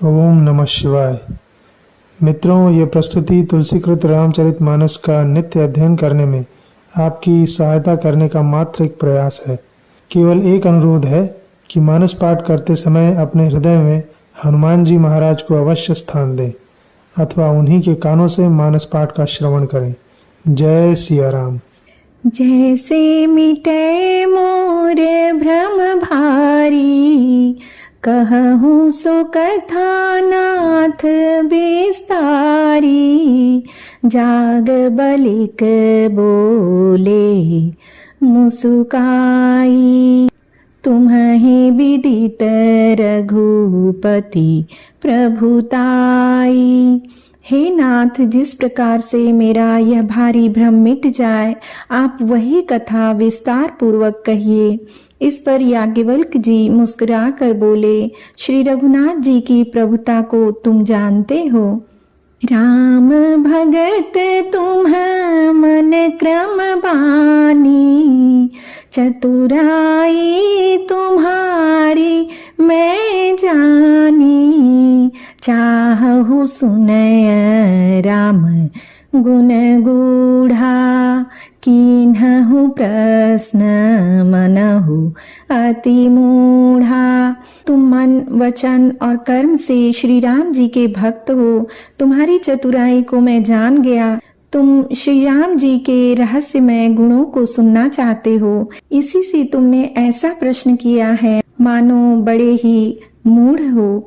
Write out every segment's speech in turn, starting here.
ओम नमः शिवाय। मित्रों, ये प्रस्तुति तुलसीकृत रामचरितमानस का नित्य अध्ययन करने में आपकी सहायता करने का मात्र एक प्रयास है। केवल एक अनुरोध है कि मानस पाठ करते समय अपने हृदय में हनुमान जी महाराज को अवश्य स्थान दें अथवा उन्हीं के कानों से मानस पाठ का श्रवण करें। जय सिया राम। जैसे मिटे मोर भ्रम भारी, कहूँ सो कथा नाथ विस्तारी। जाग बलिक बोले मुस्काई, तुम्हें विदित रघुपति प्रभुताई। हे नाथ, जिस प्रकार से मेरा यह भारी भ्रम मिट जाए, आप वही कथा विस्तार पूर्वक कहिए। इस पर याज्ञवल्क्य जी मुस्कुरा कर बोले, श्री रघुनाथ जी की प्रभुता को तुम जानते हो। राम भगत तुम मन क्रम बानी, चतुराई तुम्हारी मैं जानी। चाहु सुनय राम गुण गूढ़ा, कीन्हु प्रश्न मनहु अति मूढ़ा। तुम मन वचन और कर्म से श्री राम जी के भक्त हो, तुम्हारी चतुराई को मैं जान गया। तुम श्री राम जी के रहस्यमय गुणों को सुनना चाहते हो, इसी से तुमने ऐसा प्रश्न किया है मानो बड़े ही मूढ़ हो।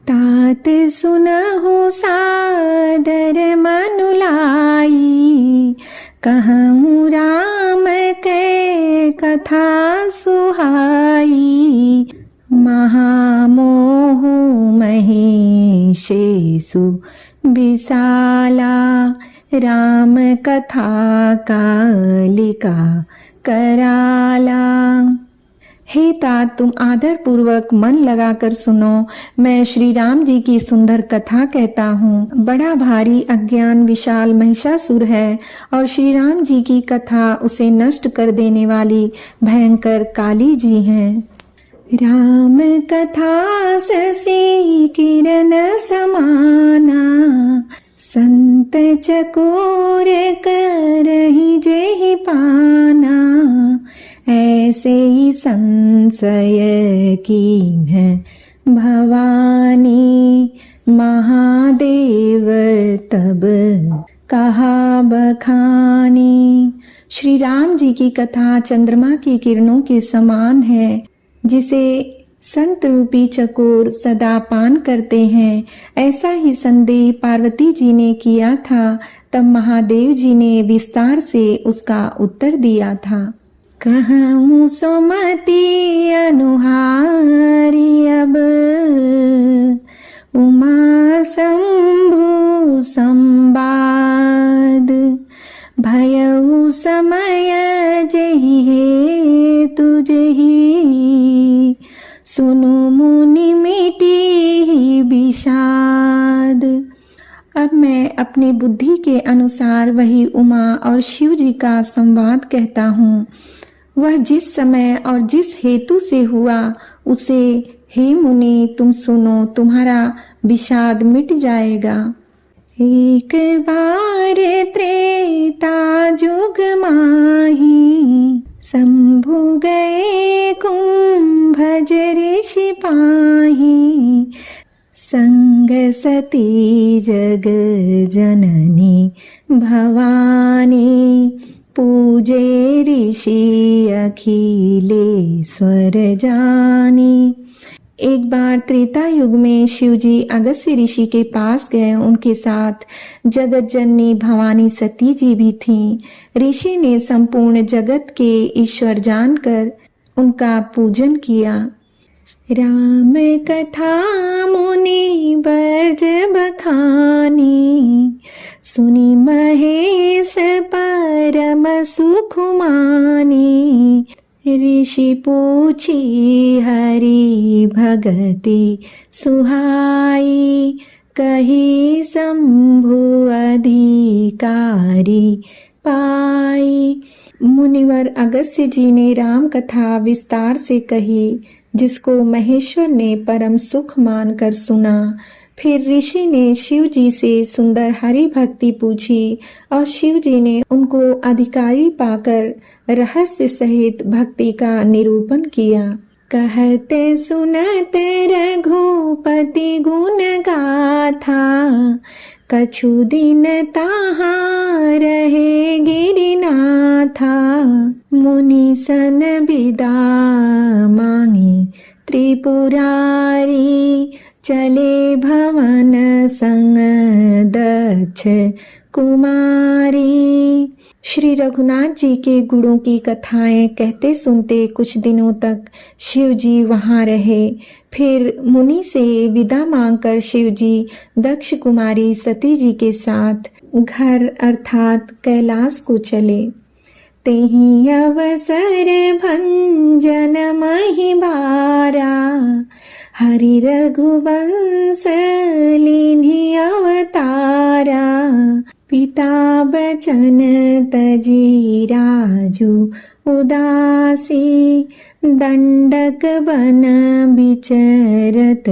तात सुनहु सादर मनु लाई, कहूँ राम के कथा सुहाई। महामोह महेशेषु विशाला, राम कथा कालिका कराला। हे तात, तुम आदर पूर्वक मन लगाकर सुनो। मैं श्री राम जी की सुंदर कथा कहता हूँ। बड़ा भारी अज्ञान विशाल महिषासुर है और श्री राम जी की कथा उसे नष्ट कर देने वाली भयंकर काली जी हैं। राम कथा शशि किरण समाना, संत चकोर करहि जेहि पाना। ऐसे ही संशय कीन्ह भवानी, महादेव तब कहा बखानी। श्री राम जी की कथा चंद्रमा की किरणों के समान है, जिसे संत रूपी चकोर सदा पान करते हैं। ऐसा ही संदेह पार्वती जी ने किया था, तब महादेव जी ने विस्तार से उसका उत्तर दिया था। कहूँ सुमति अनुहारी, अब उमा शंभु संवाद। भयउ समय जेहि हेतु जेहि, सुनु मुनि मिटी विषाद। अब मैं अपनी बुद्धि के अनुसार वही उमा और शिव जी का संवाद कहता हूँ। वह जिस समय और जिस हेतु से हुआ, उसे हे मुनि तुम सुनो, तुम्हारा विषाद मिट जाएगा। एक बार त्रेता जुग माही, शंभु गए कुंभज ऋषि पाही। संग सती जग जननी भवानी, पूजे ऋषि अखिलेश्वर जानी। एक बार त्रेता युग में शिव जी अगस्त्य ऋषि के पास गए। उनके साथ जगत जननी भवानी सती जी भी थीं। ऋषि ने संपूर्ण जगत के ईश्वर जानकर उनका पूजन किया। राम कथा मुनि बर्ज बखानी, सुनि महेश परम सुख मानी। ऋषि पूछी हरि भगति सुहाई, कही शंभु अधिकारी पाई। मुनिवर अगस्त्य जी ने राम कथा विस्तार से कही, जिसको महेश्वर ने परम सुख मानकर सुना। फिर ऋषि ने शिव जी से सुंदर हरि भक्ति पूछी और शिव जी ने उनको अधिकारी पाकर रहस्य सहित भक्ति का निरूपण किया। कहते सुनते रघुपति गुण गाथा, कछु दिन ताहाँ रहे गिरिनाथा। मुनि सन विदा मांगी त्रिपुरारी, चले भवन संग दक्ष कुमारी। श्री रघुनाथ जी के गुणों की कथाएं कहते सुनते कुछ दिनों तक शिव जी वहां रहे। फिर मुनि से विदा मांगकर शिव जी दक्ष कुमारी सती जी के साथ घर अर्थात कैलाश को चले। तेहि अवसर भंजन महि बारा, हरि रघुवंश लीन्हि अवतारा। पिता बचन तजी राजू उदासी, दंडक बन विचरत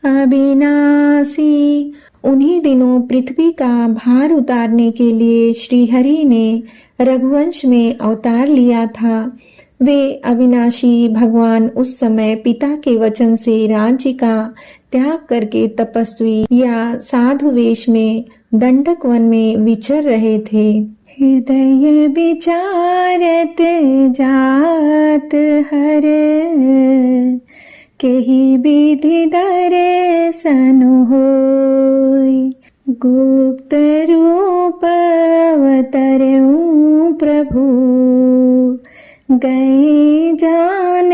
अविनाशी। उन्हीं दिनों पृथ्वी का भार उतारने के लिए श्री हरि ने रघुवंश में अवतार लिया था। वे अविनाशी भगवान उस समय पिता के वचन से राज्य का त्याग करके तपस्वी या साधु वेश में दंडक वन में विचर रहे थे। हृदय विचारत जात हर, केहि विधि दर्शन होय। गुप्त रूप अवतरऊं प्रभु, गए जान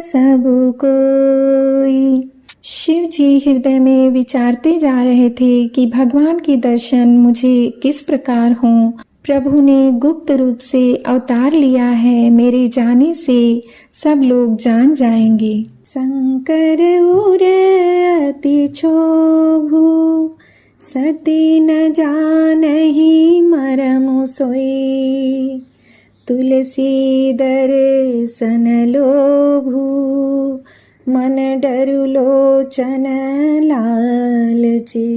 सब कोई। शिव जी हृदय में विचारते जा रहे थे कि भगवान के दर्शन मुझे किस प्रकार हों। प्रभु ने गुप्त रूप से अवतार लिया है, मेरे जाने से सब लोग जान जाएंगे। शंकर उर अति क्षोभु, सती न जानहि मरमु सोई। तुलसी दर्शन लोभु, मन डरु लोचन लालची।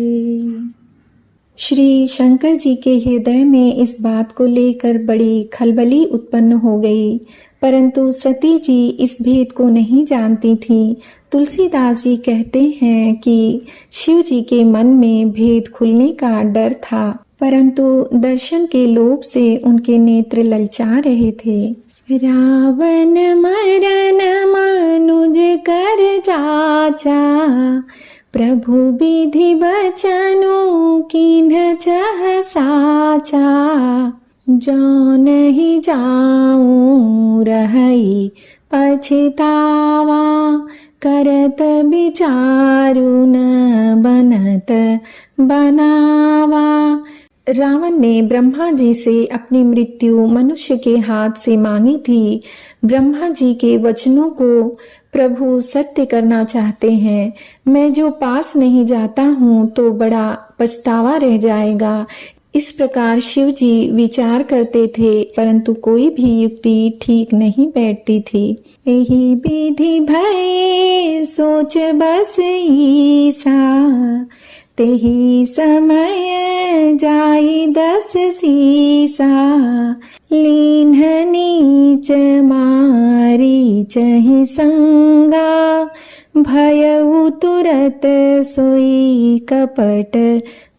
श्री शंकर जी के हृदय में इस बात को लेकर बड़ी खलबली उत्पन्न हो गई, परंतु सती जी इस भेद को नहीं जानती थीं। तुलसीदास जी कहते हैं कि शिव जी के मन में भेद खुलने का डर था, परंतु दर्शन के लोभ से उनके नेत्र ललचा रहे थे। रावण मरन मनुज कर जाचा, प्रभु विधि बचनु कीन्ह चह साचा। जो नहीं जाऊं रहई पछतावा, करत विचारु न बनत बनावा। रावण ने ब्रह्मा जी से अपनी मृत्यु मनुष्य के हाथ से मांगी थी। ब्रह्मा जी के वचनों को प्रभु सत्य करना चाहते हैं। मैं जो पास नहीं जाता हूँ तो बड़ा पछतावा रह जाएगा। इस प्रकार शिव जी विचार करते थे, परंतु कोई भी युक्ति ठीक नहीं बैठती थी। यही विधि भय सोच बस ईसा, तेहि समय जाई दस सीसा। लीन्ह नीच मारी चहि संगा, भयउ तुरत सोई कपट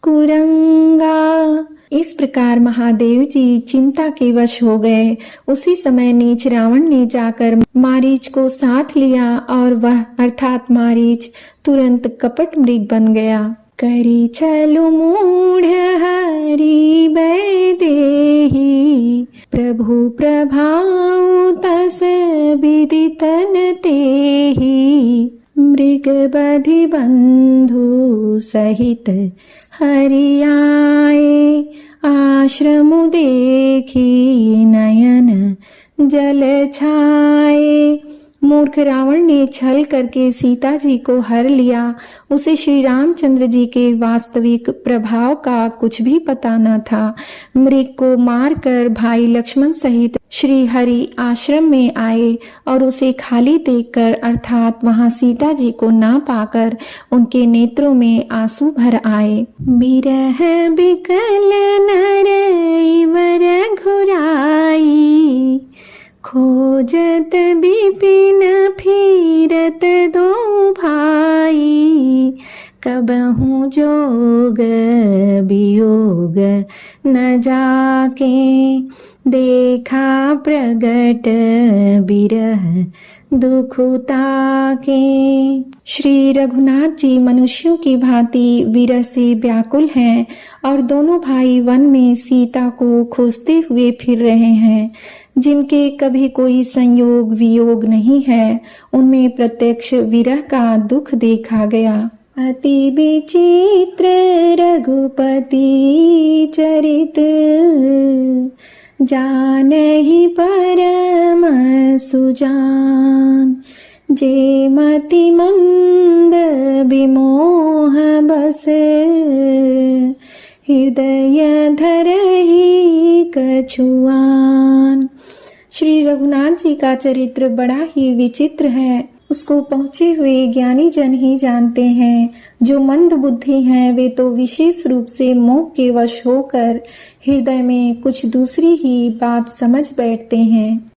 कुरंगा। इस प्रकार महादेव जी चिंता के वश हो गए। उसी समय नीच रावण ने जाकर मारीच को साथ लिया और वह अर्थात मारीच तुरंत कपट मृग बन गया। करी चलु मूढ़ हरि वैदेही, प्रभु प्रभाउ तस विदितन तेहि। मृग बधि बंधु सहित हरि आए, आश्रम देखी नयन जल छाए। मूर्ख रावण ने छल करके सीता जी को हर लिया। उसे श्री रामचंद्र जी के वास्तविक प्रभाव का कुछ भी पता न था। मृग को मारकर भाई लक्ष्मण सहित श्री हरि आश्रम में आए और उसे खाली देखकर अर्थात वहां सीता जी को ना पाकर उनके नेत्रों में आंसू भर आए। बिरह बिकल नर वर घुराई, खोजत बिपिन फिरत दो भाई, कबहु जोग वियोग न जाके, देखा प्रगट बिरह दुखुता के। श्री रघुनाथ जी मनुष्यों की भांति विरह से व्याकुल हैं और दोनों भाई वन में सीता को खोजते हुए फिर रहे हैं। जिनके कभी कोई संयोग वियोग नहीं है, उनमें प्रत्यक्ष विरह का दुख देखा गया। अति विचित्र रघुपति चरित, जानहि परम सुजान, जे मति मंद विमोह बस, हृदय धरहि कछुआन। श्री रघुनाथ जी का चरित्र बड़ा ही विचित्र है। उसको पहुँचे हुए ज्ञानी जन ही जानते हैं। जो मंद बुद्धि हैं वे तो विशेष रूप से मोह के वश होकर हृदय में कुछ दूसरी ही बात समझ बैठते हैं।